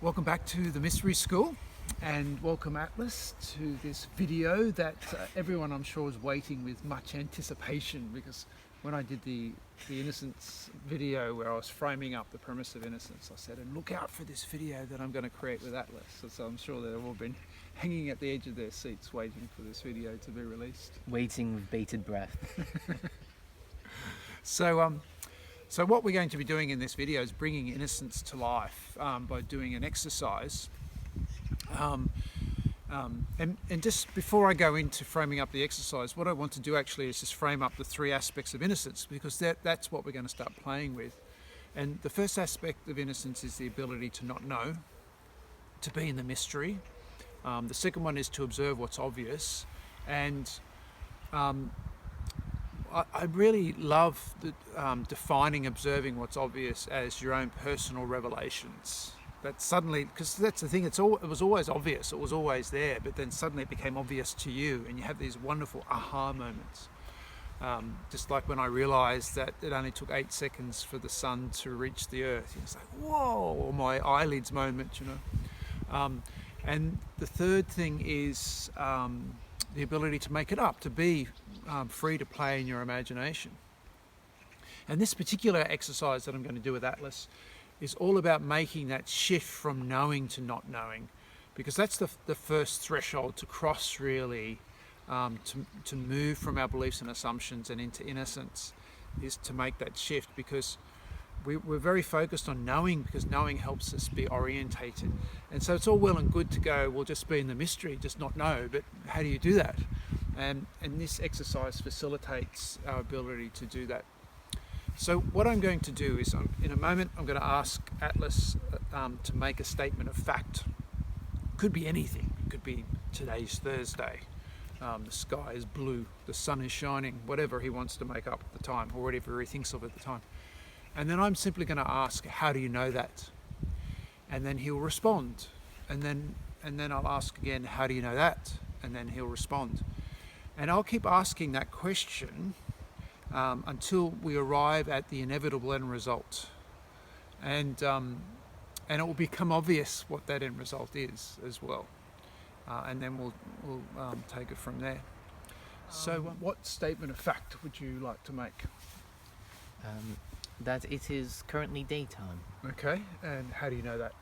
Welcome back to the Mystery School, and welcome Atlas to this video that everyone I'm sure is waiting with much anticipation, because when I did the Innocence video where I was framing up the premise of Innocence, I said, and look out for this video that I'm going to create with Atlas. So I'm sure they've all been hanging at the edge of their seats waiting for this video to be released. Waiting with bated breath. So what we're going to be doing in this video is bringing innocence to life by doing an exercise. And just before I go into framing up the exercise, what I want to do actually is just frame up the three aspects of innocence, because that's what we're going to start playing with. And the first aspect of innocence is the ability to not know, to be in the mystery. The second one is to observe what's obvious. And I really love defining observing what's obvious as your own personal revelations. That suddenly, because that's the thing, it was always obvious, it was always there, but then suddenly it became obvious to you, and you have these wonderful aha moments. Just like when I realized that it only took 8 seconds for the sun to reach the earth. It's like, whoa, or my eyelids moment, you know. And the third thing is the ability to make it up, to be free to play in your imagination. And this particular exercise that I'm going to do with Atlas is all about making that shift from knowing to not knowing, because that's the first threshold to cross, really, to move from our beliefs and assumptions and into innocence, is to make that shift, because we're very focused on knowing, because knowing helps us be orientated. And so it's all well and good to go, we'll just be in the mystery, just not know, but how do you do that? And this exercise facilitates our ability to do that. So what I'm going to do is, in a moment, I'm going to ask Atlas to make a statement of fact. Could be anything. It could be today's Thursday, the sky is blue, the sun is shining, whatever he wants to make up at the time, or whatever he thinks of at the time. And then I'm simply going to ask, how do you know that? And then he'll respond. And then I'll ask again, how do you know that? And then he'll respond. And I'll keep asking that question until we arrive at the inevitable end result. And it will become obvious what that end result is as well. And then we'll take it from there. So what statement of fact would you like to make? That it is currently daytime. Okay, and how do you know that?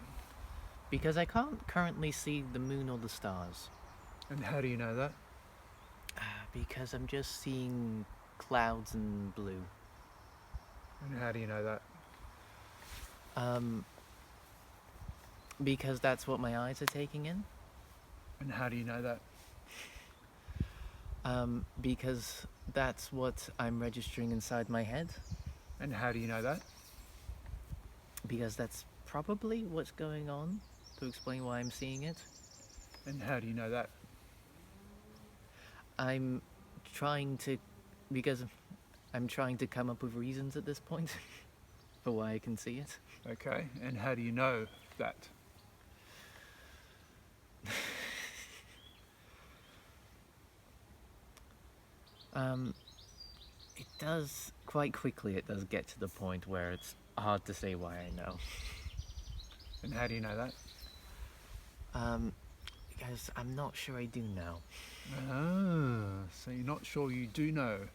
Because I can't currently see the moon or the stars. And how do you know that? Because I'm just seeing clouds and blue. And how do you know that? Because that's what my eyes are taking in. And how do you know that? Because that's what I'm registering inside my head. And how do you know that? Because that's probably what's going on, to explain why I'm seeing it. And how do you know that? I'm trying to come up with reasons at this point for why I can see it. Okay, and how do you know that? It does, quite quickly, it does get to the point where it's hard to say why I know. And how do you know that? Because I'm not sure I do know. Ah, so you're not sure you do know.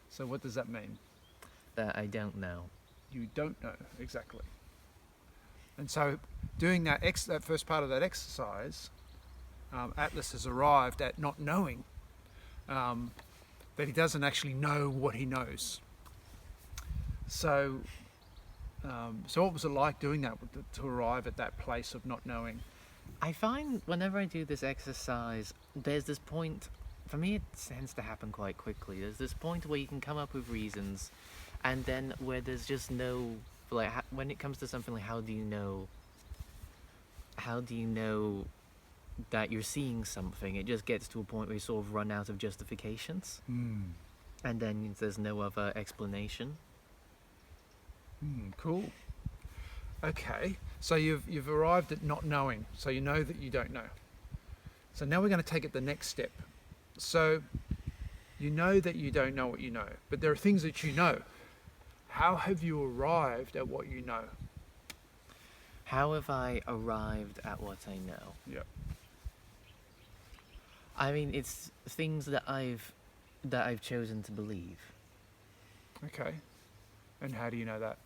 So what does that mean? That I don't know. You don't know, exactly. And so doing that first part of that exercise, Atlas has arrived at not knowing, that he doesn't actually know what he knows. So what was it like doing that, to arrive at that place of not knowing? I find whenever I do this exercise, there's this point, for me it tends to happen quite quickly, there's this point where you can come up with reasons, and then where there's just no, like, when it comes to something like how do you know that you're seeing something, it just gets to a point where you sort of run out of justifications. And then there's no other explanation. Cool. Okay, so you've arrived at not knowing, so you know that you don't know. So now we're going to take it the next step. So you know that you don't know what you know, but there are things that you know. How have you arrived at what you know? How have I arrived at what I know? Yep. I mean, it's things that I've chosen to believe. Okay. And how do you know that?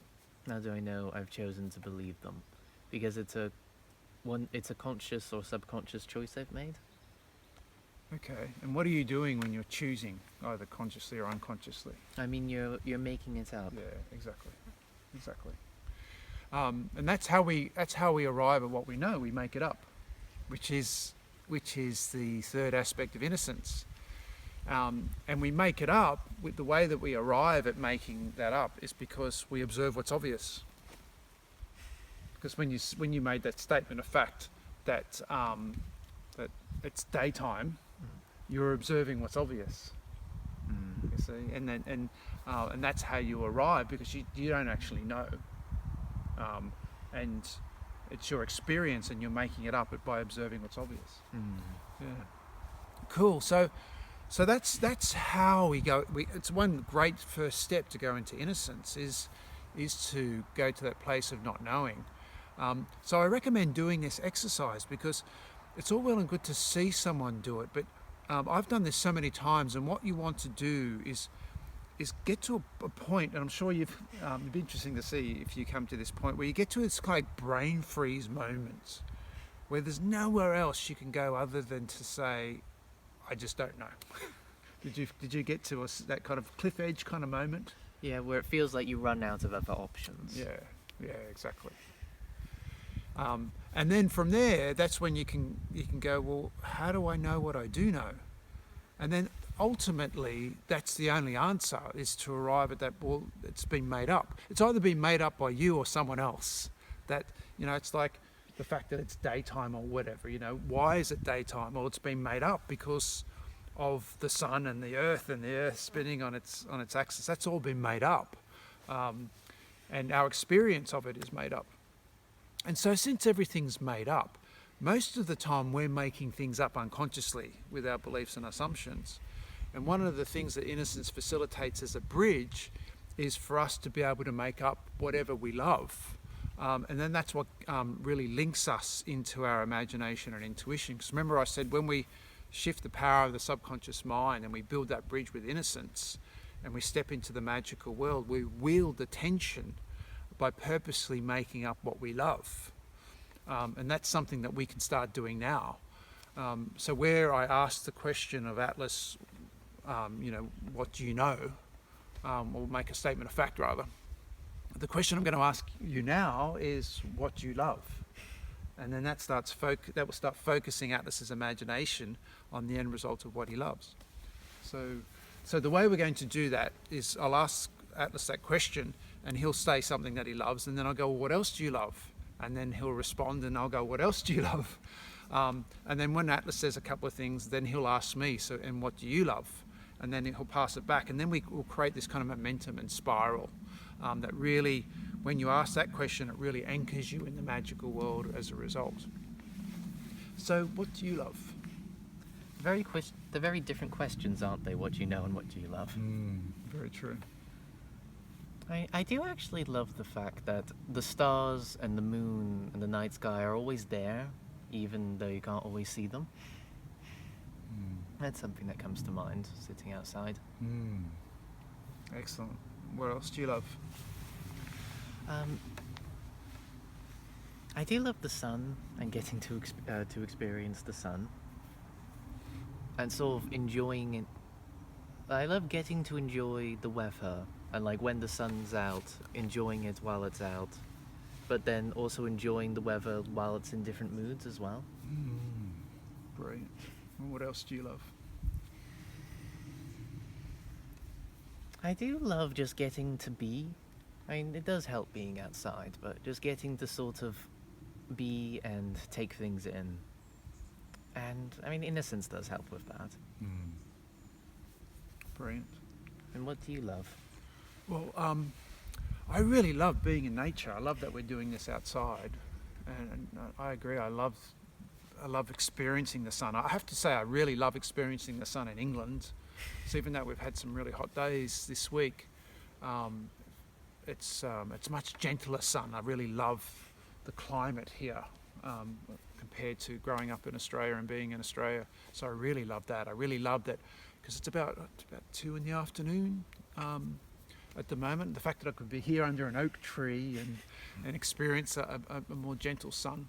How do I know I've chosen to believe them? Because it's a conscious or subconscious choice I've made. Okay. And what are you doing when you're choosing, either consciously or unconsciously? I mean, you're making it up. Yeah, exactly. Exactly. And that's how we arrive at what we know. We make it up, which is the third aspect of innocence. And we make it up with the way that we arrive at making that up is because we observe what's obvious. Because when you made that statement of fact that that it's daytime, you're observing what's obvious. You see, and that's how you arrive, because you don't actually know, and it's your experience, and you're making it up by observing what's obvious. Yeah, cool. So that's how we go. It's one great first step to go into innocence is to go to that place of not knowing. So I recommend doing this exercise, because it's all well and good to see someone do it, but I've done this so many times, and what you want to do is get to a point, and I'm sure it'd be interesting to see if you come to this point where you get to this kind of brain freeze moment where there's nowhere else you can go other than to say, I just don't know. Did you get to that kind of cliff edge kind of moment? Yeah, where it feels like you run out of other options. Yeah, exactly. And then from there, that's when you can go, well, how do I know what I do know? And then ultimately, that's the only answer, is to arrive at that, well, it's been made up. It's either been made up by you or someone else. That, it's like the fact that it's daytime or whatever, why is it daytime? Well, it's been made up because of the sun and the earth spinning on its axis. That's all been made up. And our experience of it is made up. And so since everything's made up, most of the time we're making things up unconsciously with our beliefs and assumptions. And one of the things that innocence facilitates as a bridge is for us to be able to make up whatever we love. And then that's what really links us into our imagination and intuition. Because remember I said, when we shift the power of the subconscious mind and we build that bridge with innocence and we step into the magical world, we wield the tension by purposely making up what we love. And that's something that we can start doing now. So where I asked the question of Atlas, what do you know? Or make a statement of fact rather. The question I'm going to ask you now is, what do you love? And then that will start focusing Atlas's imagination on the end result of what he loves. So the way we're going to do that is I'll ask Atlas that question, and he'll say something that he loves, and then I'll go, well, what else do you love? And then he'll respond, and I'll go, what else do you love? And then when Atlas says a couple of things, then he'll ask me, and what do you love? And then he'll pass it back, and then we'll create this kind of momentum and spiral that really, when you ask that question, it really anchors you in the magical world as a result. So what do you love? They're very different questions, aren't they? What do you know and what do you love? Very true. I do actually love the fact that the stars and the moon and the night sky are always there, even though you can't always see them. That's something that comes to mind, sitting outside. Excellent. What else do you love? I do love the sun and getting to experience the sun. And sort of enjoying it. I love getting to enjoy the weather, and like when the sun's out, enjoying it while it's out, but then also enjoying the weather while it's in different moods as well. Brilliant. And what else do you love? I do love just getting to be. I mean, it does help being outside, but just getting to sort of be and take things in. And, I mean, innocence does help with that. Brilliant. And what do you love? Well, I really love being in nature. I love that we're doing this outside. And I agree, I love experiencing the sun. I have to say, I really love experiencing the sun in England. So even though we've had some really hot days this week, it's much gentler sun. I really love the climate here compared to growing up in Australia and being in Australia. So I really love that. I really love that because it's about 2 in the afternoon at the moment. The fact that I could be here under an oak tree and experience a more gentle sun.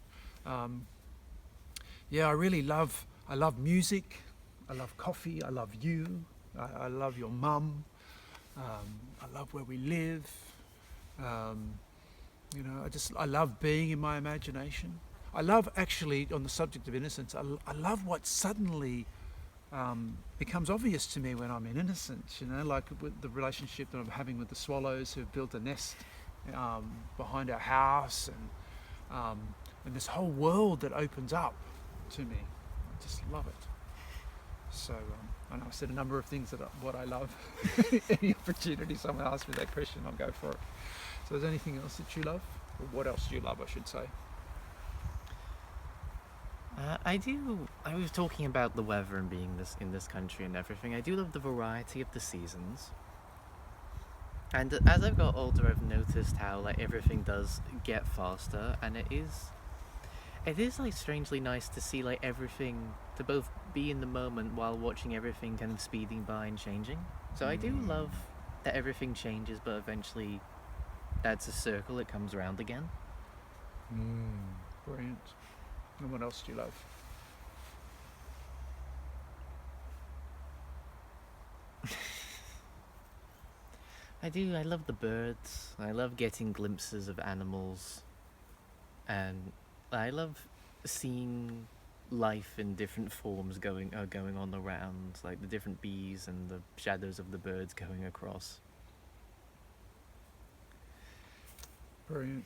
Yeah, I love music, I love coffee, I love you, I love your mum, I love where we live. You know, I love being in my imagination. I love, actually, on the subject of innocence, I love what suddenly becomes obvious to me when I'm in innocence, you know, like with the relationship that I'm having with the swallows who've built a nest behind our house, and this whole world that opens up to me. I just love it. So I know I said a number of things what I love. Any opportunity someone asks me that question, I'll go for it. So is there anything else that you love? Or what else do you love, I should say? I do. I was talking about the weather and being in this country and everything. I do love the variety of the seasons. And as I've got older, I've noticed how like everything does get faster, and it is like strangely nice to see like everything, to both be in the moment while watching everything kind of speeding by and changing. So I do love that everything changes, but eventually that's a circle, it comes around again. Brilliant. And what else do you love? I do. I love the birds. I love getting glimpses of animals. And I love seeing life in different forms going on around, like the different bees and the shadows of the birds going across. Brilliant.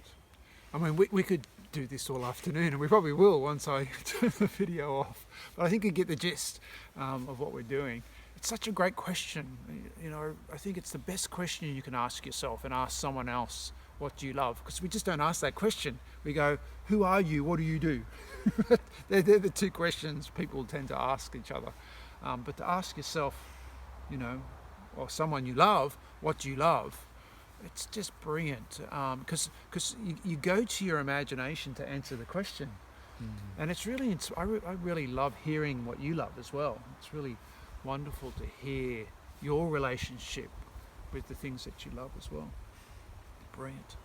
I mean, we could do this all afternoon, and we probably will once I turn the video off. But I think you get the gist of what we're doing. It's such a great question. You know, I think it's the best question you can ask yourself and ask someone else, what do you love? Because we just don't ask that question. We go, who are you? What do you do? they're the two questions people tend to ask each other. But to ask yourself, you know, or someone you love, what do you love? It's just brilliant, because you go to your imagination to answer the question. And it's really, I really love hearing what you love as well. It's really wonderful to hear your relationship with the things that you love as well. Brilliant.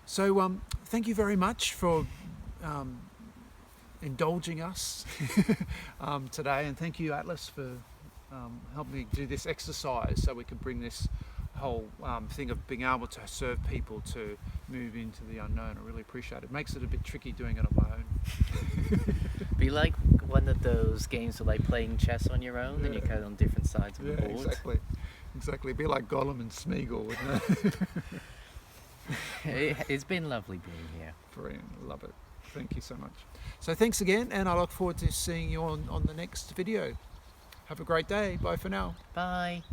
So thank you very much for indulging us today, and thank you, Atlas, for helping me do this exercise so we can bring this whole thing of being able to serve people to move into the unknown. I really appreciate it. Makes it a bit tricky doing it on my own. Be like one of those games of like playing chess on your own, and you cut on different sides of the board. Exactly. Be like Gollum and Smeagol, wouldn't it? It's been lovely being here. Brilliant. Love it. Thank you so much. So thanks again, and I look forward to seeing you on the next video. Have a great day. Bye for now. Bye.